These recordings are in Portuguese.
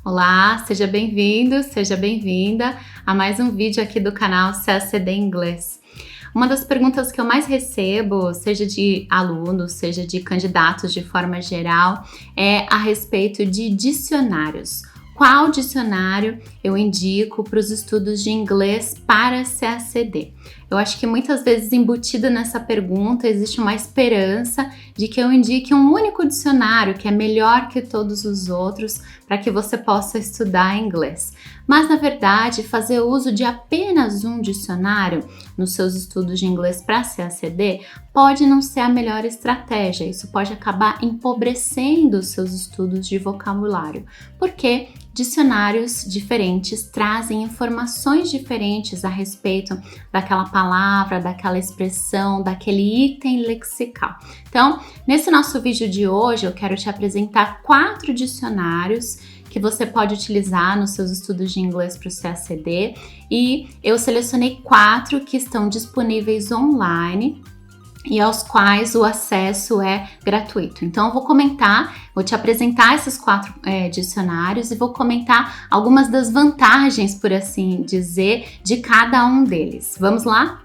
Olá, seja bem-vindo, seja bem-vinda a mais um vídeo aqui do canal CACD Inglês. Uma das perguntas que eu mais recebo, seja de alunos, seja de candidatos de forma geral, é a respeito de dicionários. Qual dicionário eu indico para os estudos de inglês para CACD? Eu acho que muitas vezes embutida nessa pergunta existe uma esperança de que eu indique um único dicionário que é melhor que todos os outros para que você possa estudar inglês. Mas na verdade, fazer uso de apenas um dicionário nos seus estudos de inglês para CACD pode não ser a melhor estratégia. Isso pode acabar empobrecendo os seus estudos de vocabulário, porque dicionários diferentes trazem informações diferentes a respeito daquela palavra, daquela expressão, daquele item lexical. Então, nesse nosso vídeo de hoje, eu quero te apresentar 4 dicionários que você pode utilizar nos seus estudos de inglês para o CACD, e eu selecionei 4 que estão disponíveis online e aos quais o acesso é gratuito. Então eu vou te apresentar esses 4 dicionários e vou comentar algumas das vantagens, por assim dizer, de cada um deles. Vamos lá?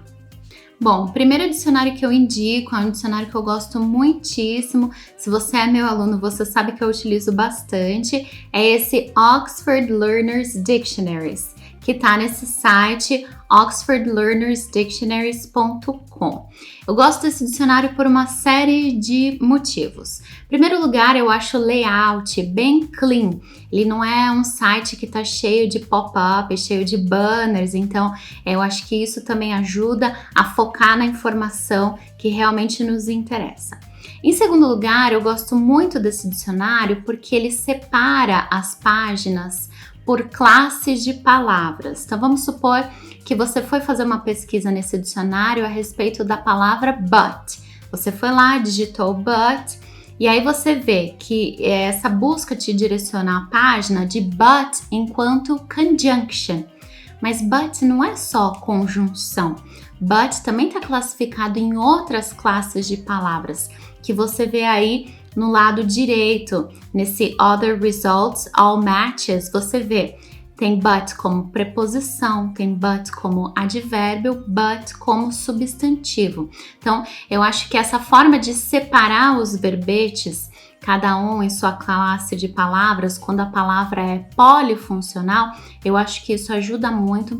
Bom, o primeiro dicionário que eu indico é um dicionário que eu gosto muitíssimo. Se você é meu aluno, você sabe que eu utilizo bastante. É esse Oxford Learners Dictionaries, que está nesse site oxfordlearnersdictionaries.com. Eu gosto desse dicionário por uma série de motivos. Em primeiro lugar, eu acho o layout bem clean. Ele não é um site que está cheio de pop-up, cheio de banners, então eu acho que isso também ajuda a focar na informação que realmente nos interessa. Em segundo lugar, eu gosto muito desse dicionário porque ele separa as páginas por classes de palavras. Então vamos supor que você foi fazer uma pesquisa nesse dicionário a respeito da palavra but. Você foi lá, digitou but, e aí você vê que essa busca te direciona à página de but enquanto conjunction. Mas but não é só conjunção. But também está classificado em outras classes de palavras, que você vê aí no lado direito, nesse Other Results, All Matches, você vê, tem but como preposição, tem but como advérbio, but como substantivo. Então, eu acho que essa forma de separar os verbetes, cada um em sua classe de palavras, quando a palavra é polifuncional, eu acho que isso ajuda muito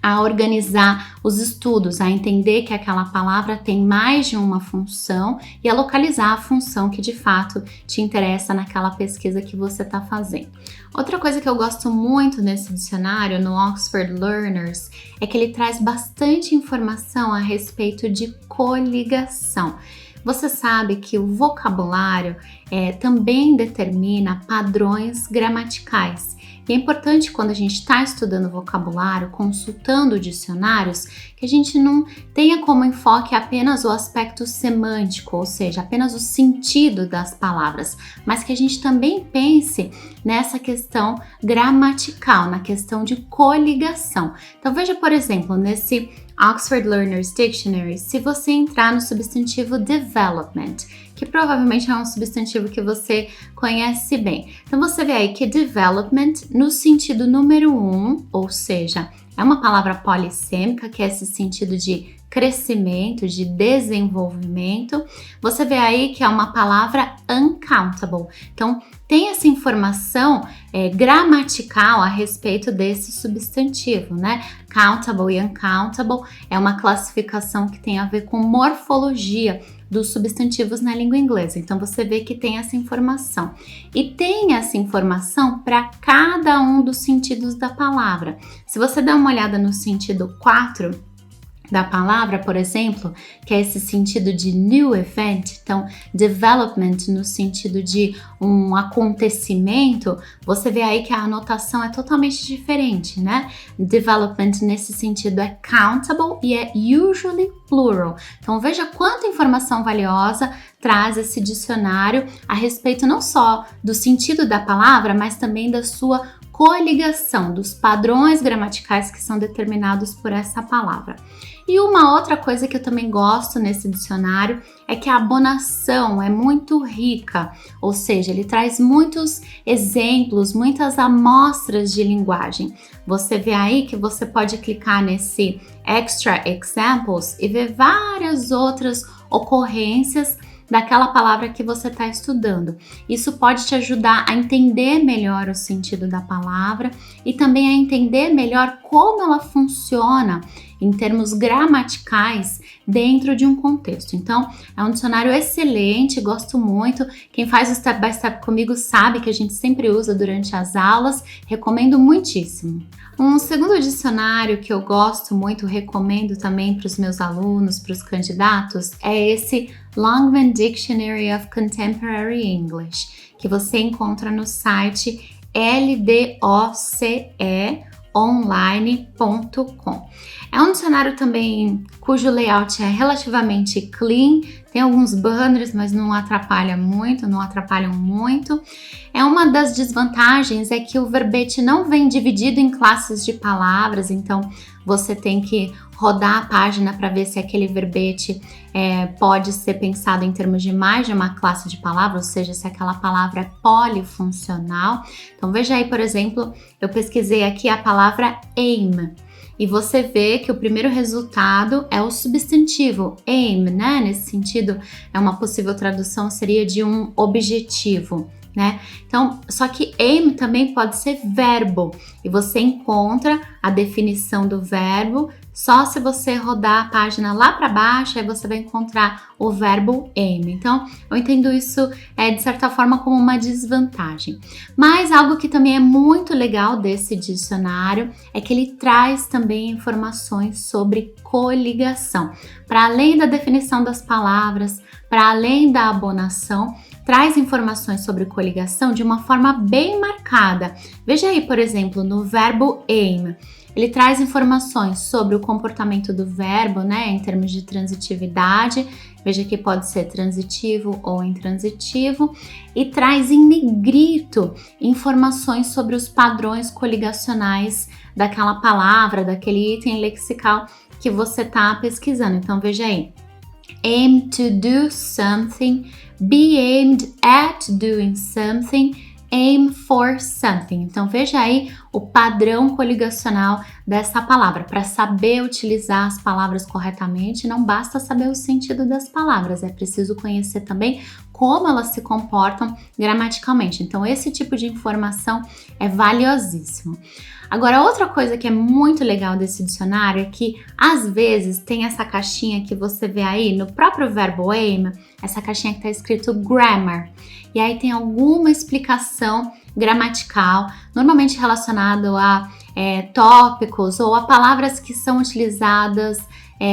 a organizar os estudos, a entender que aquela palavra tem mais de uma função e a localizar a função que de fato te interessa naquela pesquisa que você está fazendo. Outra coisa que eu gosto muito nesse dicionário, no Oxford Learners, é que ele traz bastante informação a respeito de coligação. Você sabe que o vocabulário também determina padrões gramaticais. E é importante, quando a gente está estudando vocabulário, consultando dicionários, que a gente não tenha como enfoque apenas o aspecto semântico, ou seja, apenas o sentido das palavras, mas que a gente também pense nessa questão gramatical, na questão de coligação. Então veja, por exemplo, nesse Oxford Learners Dictionary, se você entrar no substantivo development, que provavelmente é um substantivo que você conhece bem. Então você vê aí que development no sentido número 1, ou seja, é uma palavra polissêmica, que é esse sentido de crescimento, de desenvolvimento. Você vê aí que é uma palavra uncountable. Então tem essa informação gramatical a respeito desse substantivo, né? Countable e uncountable é uma classificação que tem a ver com morfologia dos substantivos na língua inglesa. Então você vê que tem essa informação. E tem essa informação para cada um dos sentidos da palavra. Se você der uma olhada no sentido 4 da palavra, por exemplo, que é esse sentido de new event, então development no sentido de um acontecimento, você vê aí que a anotação é totalmente diferente, né? Development nesse sentido é countable e é usually plural. Então veja quanta informação valiosa traz esse dicionário a respeito não só do sentido da palavra, mas também da sua coligação, dos padrões gramaticais que são determinados por essa palavra. E uma outra coisa que eu também gosto nesse dicionário é que a abonação é muito rica, ou seja, ele traz muitos exemplos, muitas amostras de linguagem. Você vê aí que você pode clicar nesse Extra Examples e ver várias outras ocorrências daquela palavra que você está estudando. Isso pode te ajudar a entender melhor o sentido da palavra e também a entender melhor como ela funciona em termos gramaticais dentro de um contexto. Então, é um dicionário excelente, gosto muito. Quem faz o Step by Step comigo sabe que a gente sempre usa durante as aulas, recomendo muitíssimo. Um segundo dicionário que eu gosto muito, recomendo também para os meus alunos, para os candidatos, é esse Longman Dictionary of Contemporary English, que você encontra no site ldoceonline.com. É um dicionário também cujo layout é relativamente clean, tem alguns banners, mas não atrapalham muito. É uma das desvantagens é que o verbete não vem dividido em classes de palavras, então você tem que rodar a página para ver se aquele verbete pode ser pensado em termos de mais de uma classe de palavras, ou seja, se aquela palavra é polifuncional. Então veja aí, por exemplo, eu pesquisei aqui a palavra aim. E você vê que o primeiro resultado é o substantivo aim, né? Nesse sentido, uma possível tradução seria de um objetivo, né? Então, só que aim também pode ser verbo e você encontra a definição do verbo só se você rodar a página lá para baixo, aí você vai encontrar o verbo aim. Então, eu entendo isso de certa forma como uma desvantagem. Mas algo que também é muito legal desse dicionário é que ele traz também informações sobre coligação. Para além da definição das palavras, para além da abonação, traz informações sobre coligação de uma forma bem marcada. Veja aí, por exemplo, no verbo aim. Ele traz informações sobre o comportamento do verbo, né, em termos de transitividade. Veja que pode ser transitivo ou intransitivo. E traz em negrito informações sobre os padrões coligacionais daquela palavra, daquele item lexical que você está pesquisando. Então, veja aí. Aim to do something, be aimed at doing something, aim for something. Então veja aí o padrão coligacional dessa palavra. Para saber utilizar as palavras corretamente, não basta saber o sentido das palavras, é preciso conhecer também como elas se comportam gramaticalmente. Então esse tipo de informação é valiosíssimo. Agora, outra coisa que é muito legal desse dicionário é que, às vezes, tem essa caixinha que você vê aí no próprio verbo aim, essa caixinha que está escrito grammar. E aí tem alguma explicação gramatical, normalmente relacionado a tópicos ou a palavras que são utilizadas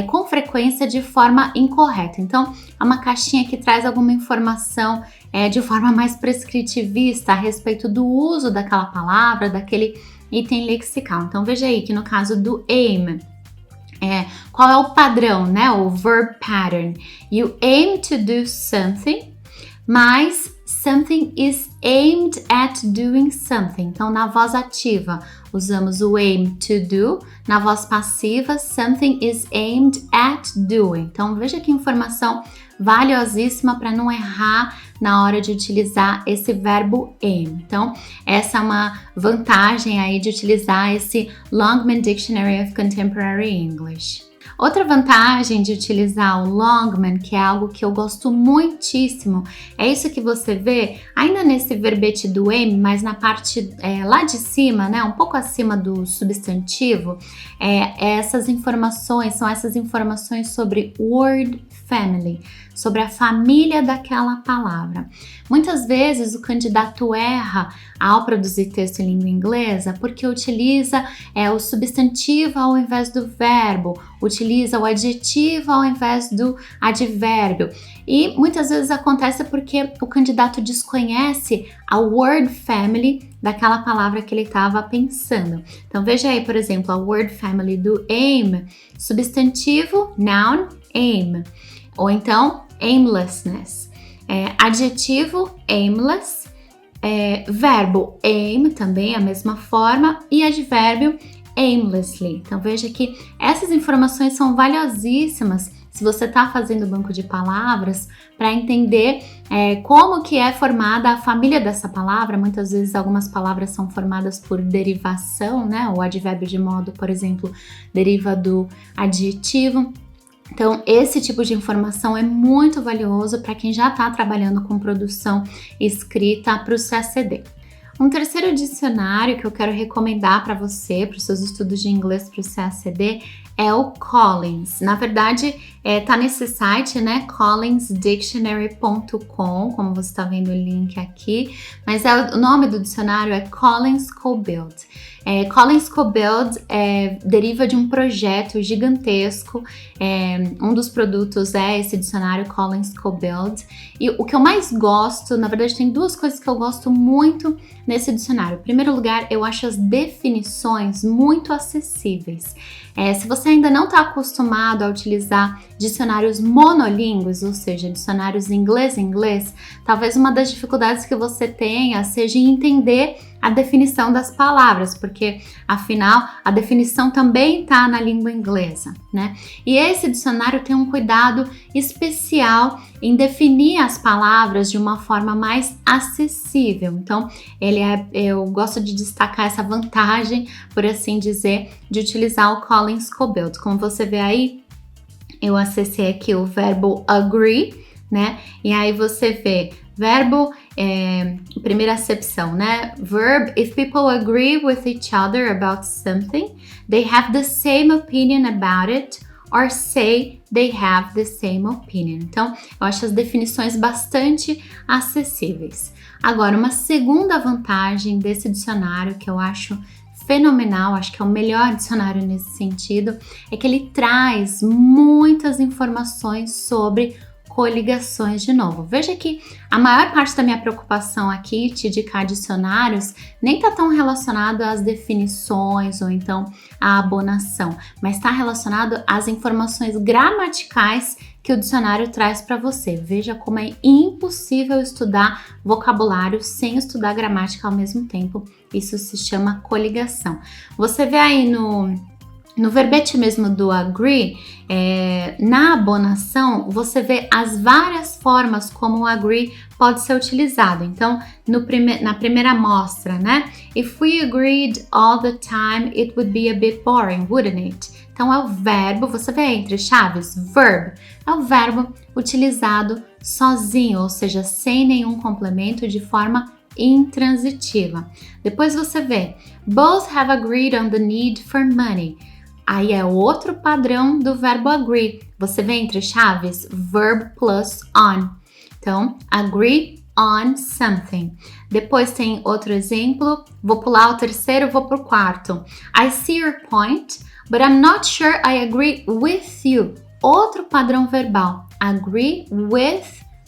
com frequência de forma incorreta. Então, é uma caixinha que traz alguma informação de forma mais prescritivista a respeito do uso daquela palavra, daquele item lexical. Então veja aí que no caso do aim, qual é o padrão, né? O verb pattern. You aim to do something, mas something is aimed at doing something. Então na voz ativa usamos o aim to do, na voz passiva something is aimed at doing. Então veja que informação valiosíssima para não errar na hora de utilizar esse verbo aim. Então, essa é uma vantagem aí de utilizar esse Longman Dictionary of Contemporary English. Outra vantagem de utilizar o Longman, que é algo que eu gosto muitíssimo, é isso que você vê ainda nesse verbete do aim, mas na parte lá de cima, né, um pouco acima do substantivo, essas informações sobre word family, sobre a família daquela palavra. Muitas vezes o candidato erra ao produzir texto em língua inglesa porque utiliza o substantivo ao invés do verbo, utiliza o adjetivo ao invés do advérbio. E muitas vezes acontece porque o candidato desconhece a word family daquela palavra que ele estava pensando. Então veja aí, por exemplo, a word family do aim, substantivo, noun, aim. Ou então, aimlessness. Adjetivo, aimless. Verbo, aim, também a mesma forma. E advérbio, aimlessly. Então veja que essas informações são valiosíssimas se você está fazendo banco de palavras para entender como que é formada a família dessa palavra. Muitas vezes algumas palavras são formadas por derivação, né? O advérbio de modo, por exemplo, deriva do adjetivo. Então, esse tipo de informação é muito valioso para quem já está trabalhando com produção escrita para o CACD. Um terceiro dicionário que eu quero recomendar para você, para os seus estudos de inglês para o CACD, é o Collins. Na verdade, tá nesse site, né? collinsdictionary.com, como você está vendo o link aqui, mas o nome do dicionário é Collins CoBuild. Collins CoBuild deriva de um projeto gigantesco. Um dos produtos é esse dicionário Collins CoBuild. E o que eu mais gosto, na verdade, tem duas coisas que eu gosto muito nesse dicionário. Em primeiro lugar, eu acho as definições muito acessíveis. Se você ainda não está acostumado a utilizar dicionários monolíngues, ou seja, dicionários inglês-inglês, talvez uma das dificuldades que você tenha seja em entender a definição das palavras, porque afinal a definição também está na língua inglesa, né? E esse dicionário tem um cuidado especial em definir as palavras de uma forma mais acessível. Então, eu gosto de destacar essa vantagem, por assim dizer, de utilizar o Collins CoBuild. Como você vê aí, eu acessei aqui o verbo agree, né? E aí você vê verbo, primeira acepção, né? Verb, if people agree with each other about something, they have the same opinion about it, or say they have the same opinion. Então, eu acho as definições bastante acessíveis. Agora, uma segunda vantagem desse dicionário que eu acho fenomenal, acho que é o melhor dicionário nesse sentido, é que ele traz muitas informações sobre coligações de novo. Veja que a maior parte da minha preocupação aqui de indicar dicionários nem está tão relacionado às definições ou então à abonação, mas está relacionado às informações gramaticais que o dicionário traz para você. Veja como é impossível estudar vocabulário sem estudar gramática ao mesmo tempo. Isso se chama coligação. Você vê aí no verbete mesmo do agree, na abonação, você vê as várias formas como o agree pode ser utilizado. Então, na primeira amostra, né? If we agreed all the time, it would be a bit boring, wouldn't it? Então, é o verbo, você vê entre chaves, verb, é o verbo utilizado sozinho, ou seja, sem nenhum complemento, de forma intransitiva. Depois você vê, both have agreed on the need for money. Aí é outro padrão do verbo agree. Você vê entre chaves, verb plus on. Então, agree on something. Depois tem outro exemplo. Vou pular o terceiro, vou pro quarto. I see your point, but I'm not sure I agree with you. Outro padrão verbal. Agree with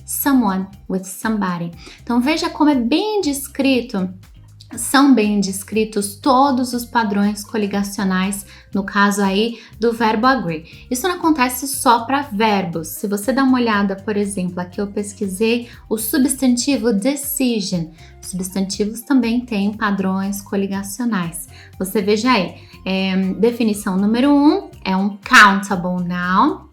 someone, with somebody. Então, veja como é bem descrito. São bem descritos todos os padrões coligacionais, no caso aí do verbo agree. Isso não acontece só para verbos. Se você dá uma olhada, por exemplo, aqui eu pesquisei o substantivo decision. Substantivos também têm padrões coligacionais. Você veja aí, definição número 1 é um countable noun.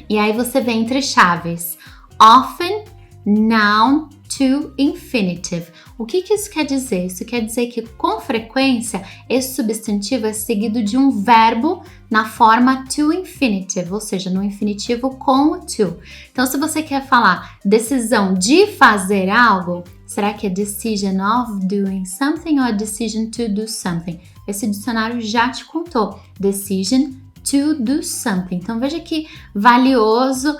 E aí você vê entre chaves, often, noun, to infinitive. O que isso quer dizer? Isso quer dizer que, com frequência, esse substantivo é seguido de um verbo na forma to infinitive, ou seja, no infinitivo com o to. Então, se você quer falar decisão de fazer algo, será que é decision of doing something ou decision to do something? Esse dicionário já te contou. Decision to do something. Então veja que valiosa,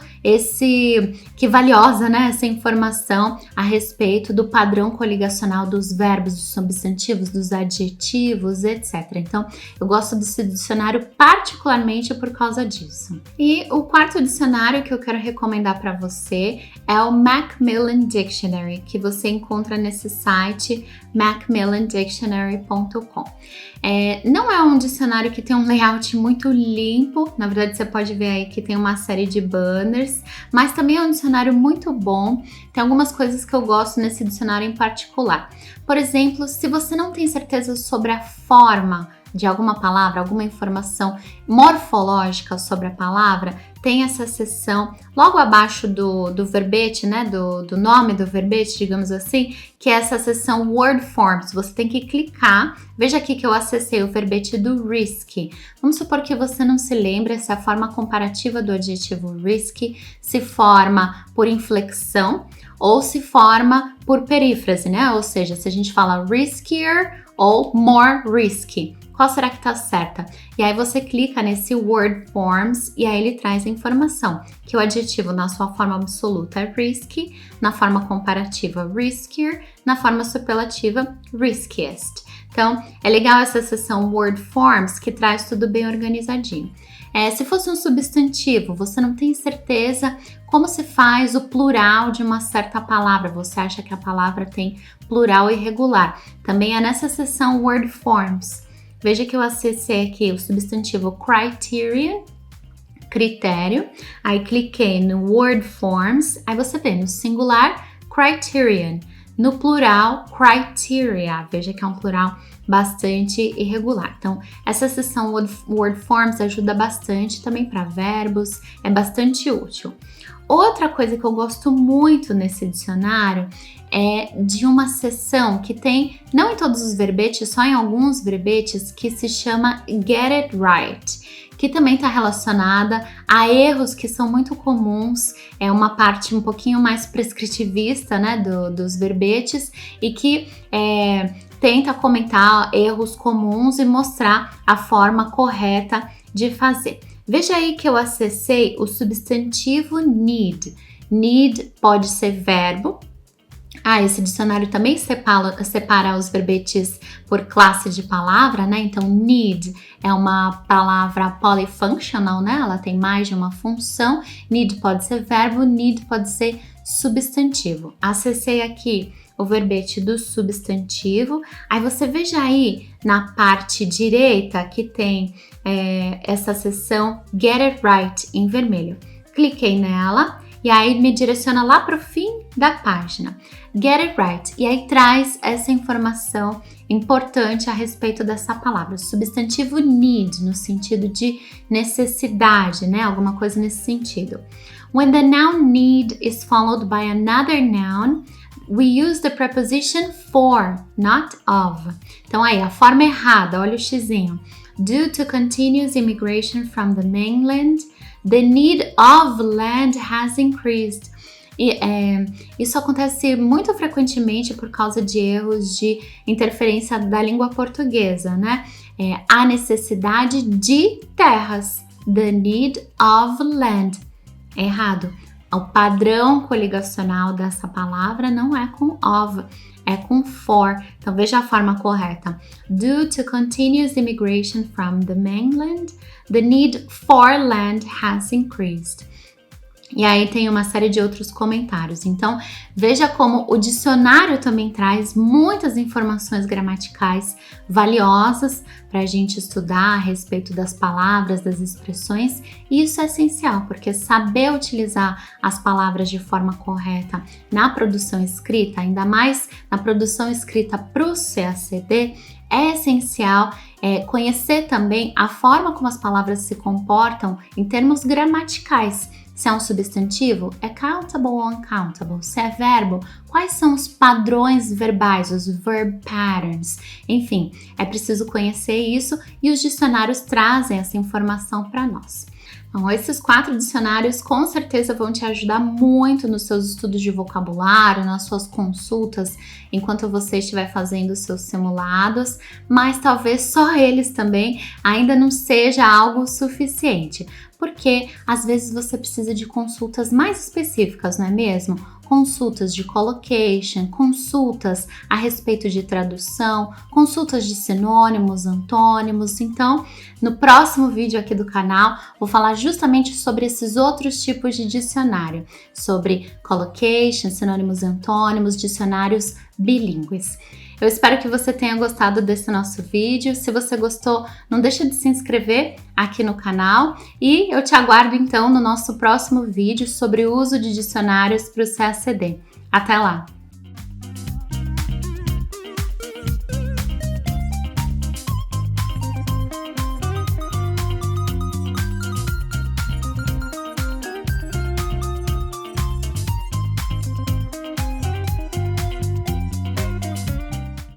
né, essa informação a respeito do padrão coligacional dos verbos, dos substantivos, dos adjetivos, etc. Então eu gosto desse dicionário particularmente por causa disso. E o quarto dicionário que eu quero recomendar para você é o Macmillan Dictionary, que você encontra nesse site macmillandictionary.com. Não é um dicionário que tem um layout muito limpo, na verdade você pode ver aí que tem uma série de banners, mas também é um dicionário muito bom. Tem algumas coisas que eu gosto nesse dicionário em particular. Por exemplo, se você não tem certeza sobre a forma de alguma palavra, alguma informação morfológica sobre a palavra, tem essa seção logo abaixo do verbete, né, do nome do verbete, digamos assim, que é essa seção Word Forms. Você tem que clicar. Veja aqui que eu acessei o verbete do risky. Vamos supor que você não se lembra se a forma comparativa do adjetivo risky se forma por inflexão ou se forma por perífrase, né? Ou seja, se a gente fala riskier ou more risky. Qual será que tá certa? E aí você clica nesse Word Forms e aí ele traz a informação que o adjetivo na sua forma absoluta é risky, na forma comparativa riskier, na forma superlativa riskiest. Então, é legal essa seção Word Forms que traz tudo bem organizadinho. Se fosse um substantivo, você não tem certeza como se faz o plural de uma certa palavra, você acha que a palavra tem plural irregular. Também é nessa seção Word Forms. Veja que eu acessei aqui o substantivo criterion, critério, aí cliquei no Word Forms, aí você vê no singular criterion, no plural criteria. Veja que é um plural bastante irregular. Então, essa seção Word Forms ajuda bastante também para verbos, é bastante útil. Outra coisa que eu gosto muito nesse dicionário é de uma seção que tem, não em todos os verbetes, só em alguns verbetes, que se chama Get It Right, que também está relacionada a erros que são muito comuns, é uma parte um pouquinho mais prescritivista, né, dos verbetes, e que tenta comentar erros comuns e mostrar a forma correta de fazer. Veja aí que eu acessei o substantivo need. Need pode ser verbo. Esse dicionário também separa os verbetes por classe de palavra, né? Então, need é uma palavra polyfunctional, né? Ela tem mais de uma função. Need pode ser verbo, need pode ser substantivo. Acessei aqui o verbete do substantivo. Aí você veja aí na parte direita que tem essa seção Get It Right em vermelho. Cliquei nela e aí me direciona lá para o fim da página. Get It Right. E aí traz essa informação importante a respeito dessa palavra. O substantivo need, no sentido de necessidade, né? Alguma coisa nesse sentido. When the noun need is followed by another noun, we use the preposition for, not of. Então aí, a forma errada, olha o xizinho. Due to continuous immigration from the mainland, the need of land has increased. E, isso acontece muito frequentemente por causa de erros de interferência da língua portuguesa, né? A necessidade de terras. The need of land. Errado. O padrão coligacional dessa palavra não é com of, é com for. Então veja a forma correta. Due to continuous immigration from the mainland, the need for land has increased. E aí tem uma série de outros comentários. Então, veja como o dicionário também traz muitas informações gramaticais valiosas para a gente estudar a respeito das palavras, das expressões. E isso é essencial, porque saber utilizar as palavras de forma correta na produção escrita, ainda mais na produção escrita para o CACD, é essencial conhecer também a forma como as palavras se comportam em termos gramaticais. Se é um substantivo, é countable ou uncountable? Se é verbo, quais são os padrões verbais, os verb patterns? Enfim, é preciso conhecer isso e os dicionários trazem essa informação para nós. Então, esses 4 dicionários com certeza vão te ajudar muito nos seus estudos de vocabulário, nas suas consultas, enquanto você estiver fazendo os seus simulados, mas talvez só eles também ainda não seja algo suficiente, porque às vezes você precisa de consultas mais específicas, não é mesmo? Consultas de collocation, consultas a respeito de tradução, consultas de sinônimos, antônimos. Então, no próximo vídeo aqui do canal, vou falar justamente sobre esses outros tipos de dicionário, sobre collocation, sinônimos e antônimos, dicionários bilíngues. Eu espero que você tenha gostado desse nosso vídeo. Se você gostou, não deixa de se inscrever aqui no canal e eu te aguardo então no nosso próximo vídeo sobre o uso de dicionários para o CACD. Até lá!